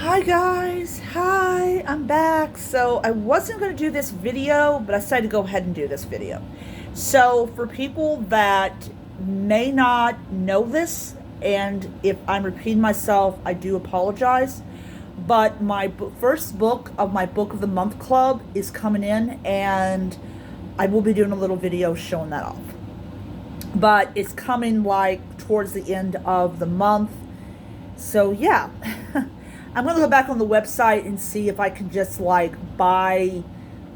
Hi guys, hi, I'm back. So I wasn't going to do this video, but I decided to go ahead and do this video. So for people that may not know this, and if I'm repeating myself, I do apologize. But my first book of my Book of the Month Club is coming in, and I will be doing a little video showing that off. But it's coming like towards the end of the month. So yeah. I'm gonna go back on the website and see if I can just like buy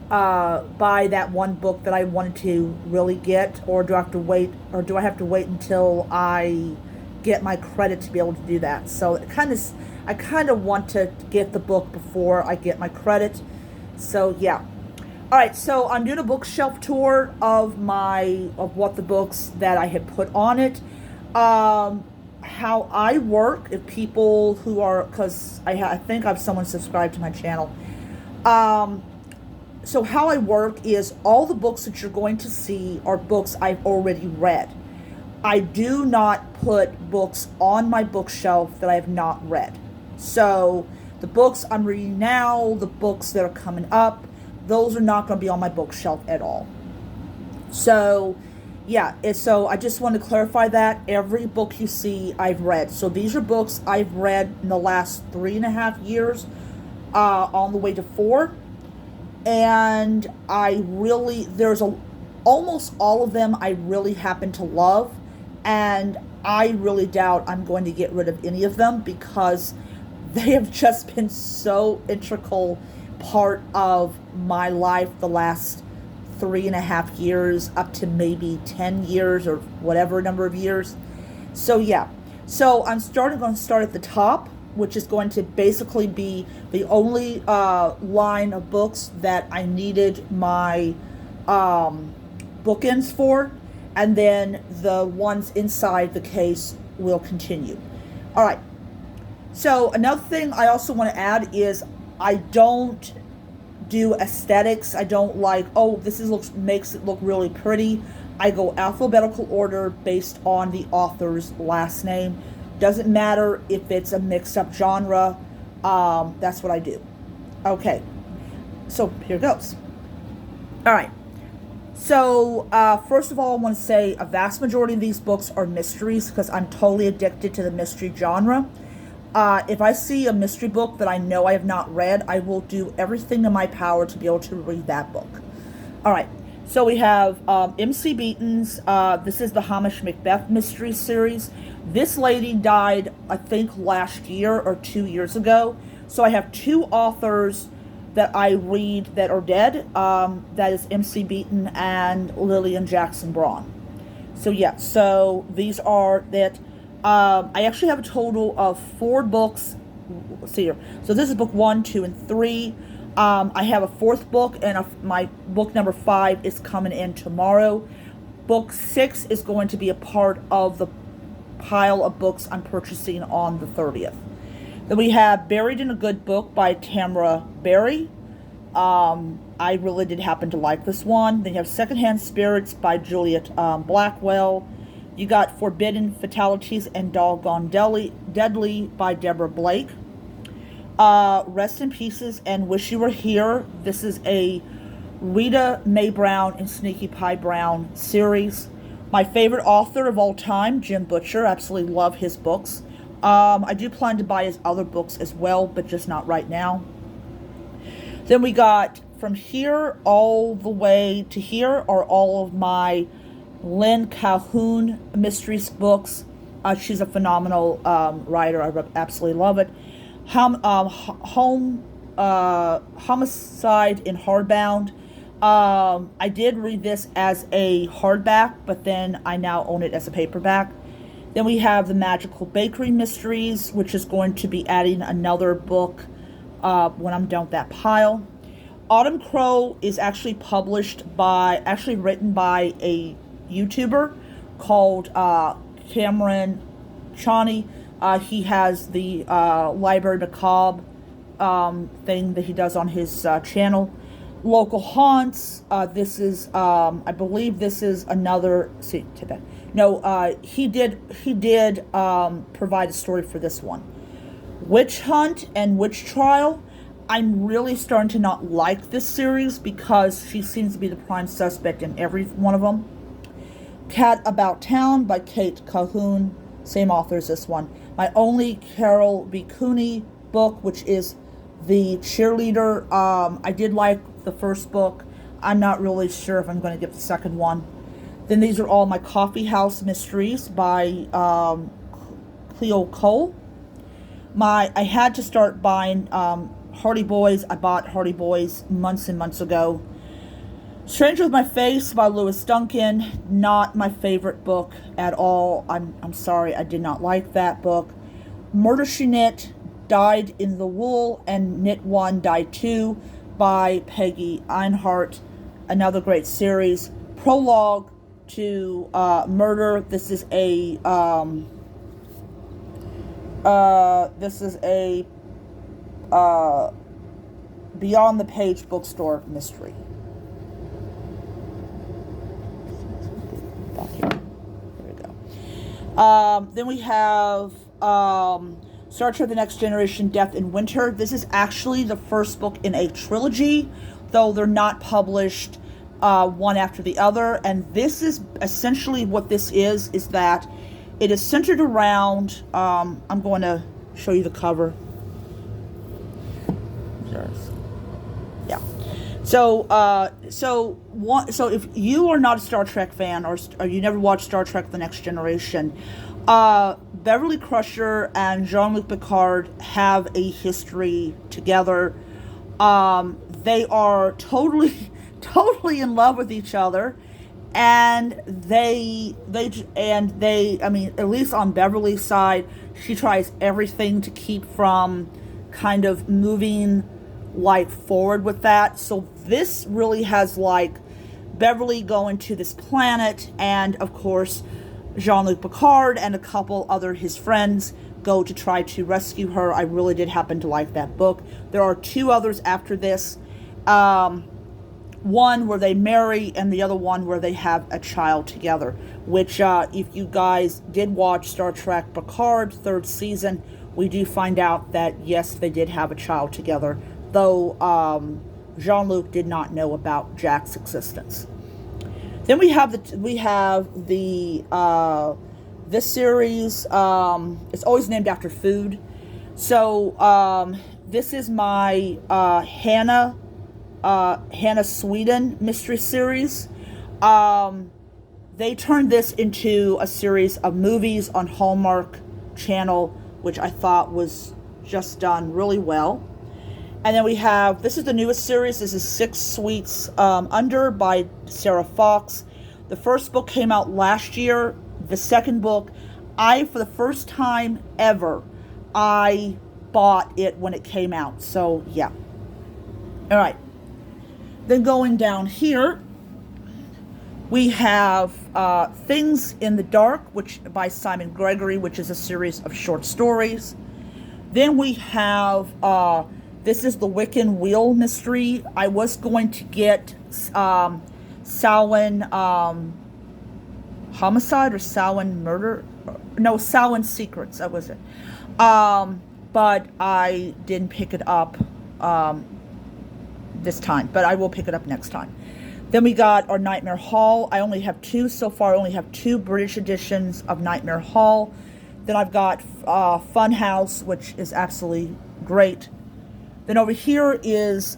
that one book that I wanted to really get, or do I have to wait, until I get my credit to be able to do that? So I kind of want to get the book before I get my credit. So yeah. All right, so I'm doing a bookshelf tour of what the books that I had put on it. How I work, if people who are, because I think I have someone subscribed to my channel. So how I work is all the books that you're going to see are books I've already read. I do not put books on my bookshelf that I have not read. So the books I'm reading now, the books that are coming up, those are not going to be on my bookshelf at all. So yeah, so I just want to clarify that every book you see I've read. So these are books I've read in the last 3.5 years, on the way to 4. And almost all of them I really happen to love. And I really doubt I'm going to get rid of any of them, because they have just been so integral part of my life the last 3.5 years, up to maybe 10 years or whatever number of years. So yeah, so I'm going to start at the top, which is going to basically be the only line of books that I needed my bookends for, and then the ones inside the case will continue. All right, so another thing I also want to add is I don't do aesthetics. I don't like, oh, makes it look really pretty. I go alphabetical order based on the author's last name. Doesn't matter if it's a mixed up genre. That's what I do. Okay, so here goes. All right. So first of all, I want to say a vast majority of these books are mysteries, because I'm totally addicted to the mystery genre. If I see a mystery book that I know I have not read, I will do everything in my power to be able to read that book. All right, so we have M.C. Beaton's, this is the Hamish Macbeth mystery series. This lady died, I think, last year or 2 years ago. So I have 2 authors that I read that are dead. That is M.C. Beaton and Lillian Jackson Braun. So yeah, so these are that. I actually have a total of 4 books. Let's see here. So this is book 1, 2, and 3. I have a 4th book, and my book number 5 is coming in tomorrow. Book 6 is going to be a part of the pile of books I'm purchasing on the 30th. Then we have Buried in a Good Book by Tamara Berry. I really did happen to like this one. Then you have Secondhand Spirits by Juliet Blackwell. You got Forbidden Fatalities and Doggone Deadly by Deborah Blake. Rest in Pieces and Wish You Were Here. This is a Rita Mae Brown and Sneaky Pie Brown series. My favorite author of all time, Jim Butcher. Absolutely love his books. I do plan to buy his other books as well, but just not right now. Then we got From Here All the Way to Here are all of my Lynn Calhoun mysteries books. She's a phenomenal writer. I absolutely love it. Homicide in Hardbound. I did read this as a hardback, but then I now own it as a paperback. Then we have The Magical Bakery Mysteries, which is going to be adding another book when I'm done with that pile. Autumn Crow is actually written by a YouTuber called Cameron Chani. He has the Library Macabre thing that he does on his channel. Local Haunts. This is, I believe this is another. See, take that. No, he did provide a story for this one. Witch Hunt and Witch Trial. I'm really starting to not like this series because she seems to be the prime suspect in every one of them. Cat About Town by Kate Calhoun, same author as this one. My only Carol B. Cooney book, which is The Cheerleader. I did like the first book. I'm not really sure if I'm going to get the second one. Then these are all my Coffee House Mysteries by Cleo Cole. I had to start buying Hardy Boys. I bought Hardy Boys months and months ago. Stranger with My Face by Lewis Duncan. Not my favorite book at all. I'm sorry, I did not like that book. Murder She Knit, Dyed in the Wool, and Knit One, Dyed Two by Peggy Einhart. Another great series. Prologue to Murder. This is a Beyond the Page bookstore mystery. Back here. There we go. Then we have Star Trek The Next Generation, Death in Winter. This is actually the first book in a trilogy, though they're not published one after the other. And this is essentially what this is that it is centered around, I'm going to show you the cover. Yeah. So if you are not a Star Trek fan or you never watched Star Trek The Next Generation, Beverly Crusher and Jean-Luc Picard have a history together. They are totally in love with each other. And they, I mean, at least on Beverly's side, she tries everything to keep from kind of moving like forward with that. So this really has like Beverly going to this planet, and of course Jean-Luc Picard and a couple other his friends go to try to rescue her. I really did happen to like that book. There are two others after this. One where they marry and the other one where they have a child together, which if you guys did watch Star Trek Picard third season, we do find out that yes, they did have a child together, though Jean-Luc did not know about Jack's existence. Then we have this series, it's always named after food. So this is my Hannah Sweden mystery series. They turned this into a series of movies on Hallmark Channel, which I thought was just done really well. And then we have, this is the newest series. This is Six Sweets Under by Sarah Fox. The first book came out last year. The second book, for the first time ever, I bought it when it came out. So yeah. All right. Then going down here, we have Things in the Dark, which by Simon Gregory, which is a series of short stories. Then we have, this is the Wiccan Wheel mystery. I was going to get Samhain Homicide or Samhain Murder. No, Samhain Secrets, that was it. But I didn't pick it up this time, but I will pick it up next time. Then we got our Nightmare Hall. I only have two so far. I only have two British editions of Nightmare Hall. Then I've got Fun House, which is absolutely great. Then over here is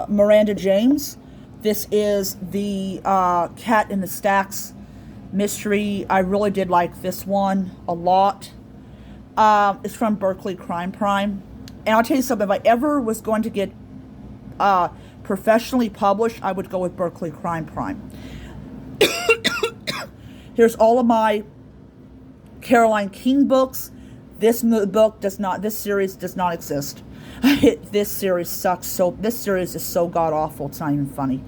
Miranda James. This is the Cat in the Stacks mystery. I really did like this one a lot. It's from Berkeley Crime Prime. And I'll tell you something, if I ever was going to get professionally published, I would go with Berkeley Crime Prime. Here's all of my Caroline King books. This series does not exist. This series sucks. This series is so god-awful, it's not even funny.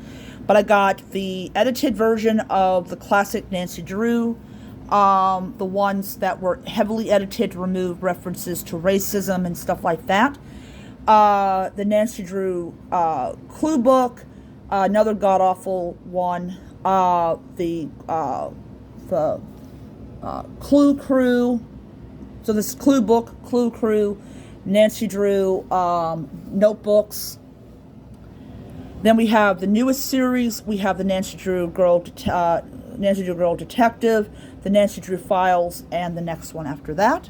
But I got the edited version of the classic Nancy Drew, the ones that were heavily edited to remove references to racism and stuff like that. The Nancy Drew Clue book, another god-awful one. The the Clue Crew. So this is Clue book, Clue Crew, Nancy Drew notebooks. Then we have the newest series. We have the Nancy Drew Girl Detective, the Nancy Drew Files, and the next one after that.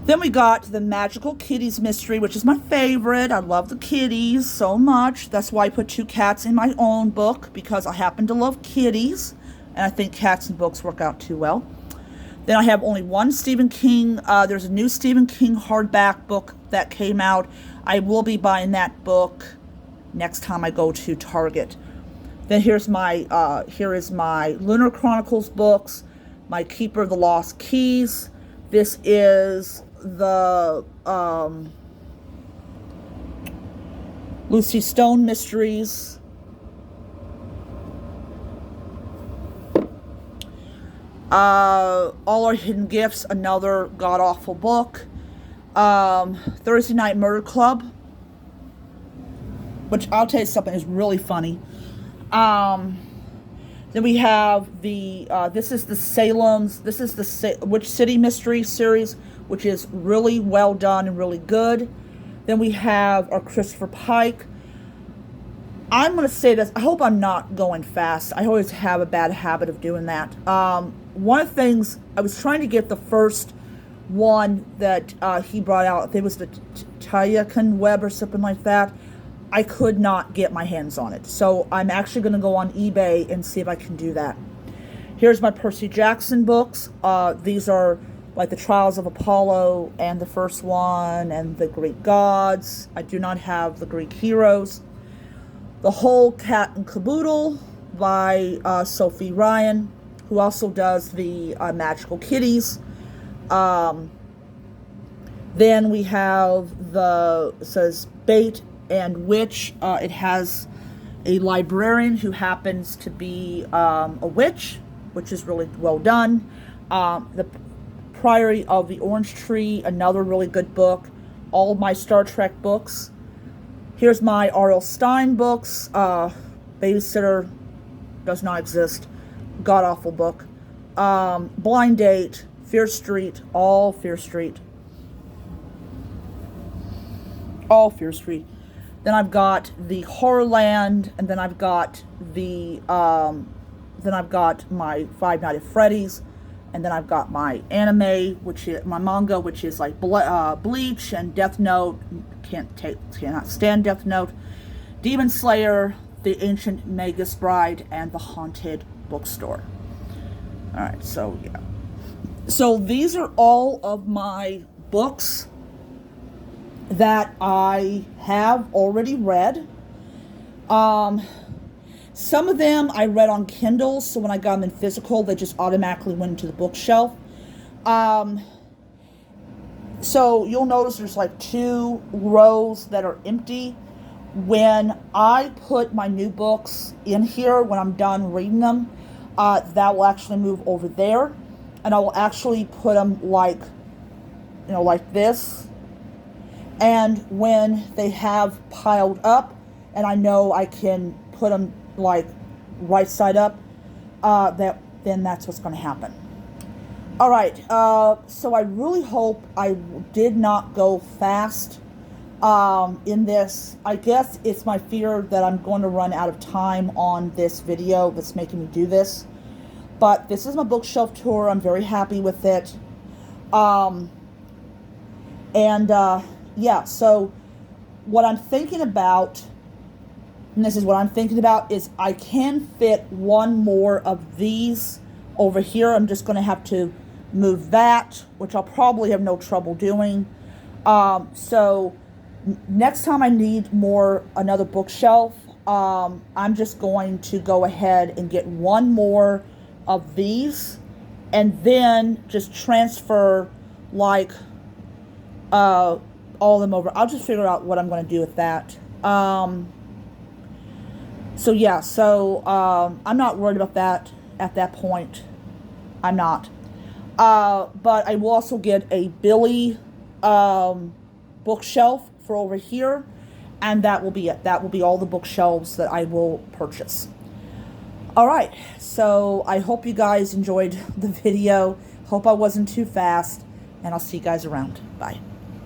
Then we got the Magical Kitties Mystery, which is my favorite. I love the kitties so much. That's why I put 2 cats in my own book, because I happen to love kitties, and I think cats and books work out too well. Then I have only one Stephen King. There's a new Stephen King hardback book that came out. I will be buying that book next time I go to Target. Then here is my Lunar Chronicles books, my Keeper of the Lost Keys. This is the Lucy Stone Mysteries. All Our Hidden Gifts, another god-awful book. Thursday Night Murder Club, which I'll tell you something is really funny. Then we have the this is the Witch City Mystery series, which is really well done and really good. Then we have our Christopher Pike. I'm going to say this. I hope I'm not going fast. I always have a bad habit of doing that. One of the things, I was trying to get the first one that he brought out. I think it was the Tayakan Web or something like that. I could not get my hands on it. So I'm actually going to go on eBay and see if I can do that. Here's my Percy Jackson books. These are like the Trials of Apollo and the first one and the Greek Gods. I do not have the Greek Heroes. The Whole Cat and Caboodle by Sophie Ryan, who also does the Magical Kitties. Then we have it says Bait and Witch. It has a librarian who happens to be a witch, which is really well done. The Priory of the Orange Tree, another really good book. All of my Star Trek books. Here's my R.L. Stine books. Babysitter does not exist. God-awful book. Blind Date, Fear Street, all Fear Street. All Fear Street. Then I've got the Horrorland, and then I've got the my Five Nights at Freddy's, and then I've got my anime, which is my manga, which is like Bleach and Death Note. Cannot stand Death Note. Demon Slayer, The Ancient Magus Bride, and The Haunted Bookstore. Alright, so yeah. So these are all of my books that I have already read. Some of them I read on Kindle, so when I got them in physical, they just automatically went into the bookshelf. So you'll notice there's like 2 rows that are empty. When I put my new books in here, when I'm done reading them, that will actually move over there, and I will actually put them like, like this. And when they have piled up, and I know I can put them like right side up, then that's what's going to happen. All right, so I really hope I did not go fast in this. I guess it's my fear that I'm going to run out of time on this video that's making me do this. But this is my bookshelf tour. I'm very happy with it. Yeah, so what I'm thinking about, and this is what I'm thinking about, is I can fit one more of these over here. I'm just going to have to move that, which I'll probably have no trouble doing. So next time I need another bookshelf, I'm just going to go ahead and get one more of these, and then just transfer like all of them over. I'll just figure out what I'm going to do with that. So yeah, I'm not worried about that at that point. I'm not. But I will also get a Billy bookshelf for over here, and that will be it. That will be all the bookshelves that I will purchase. All right, so I hope you guys enjoyed the video. Hope I wasn't too fast, and I'll see you guys around. Bye.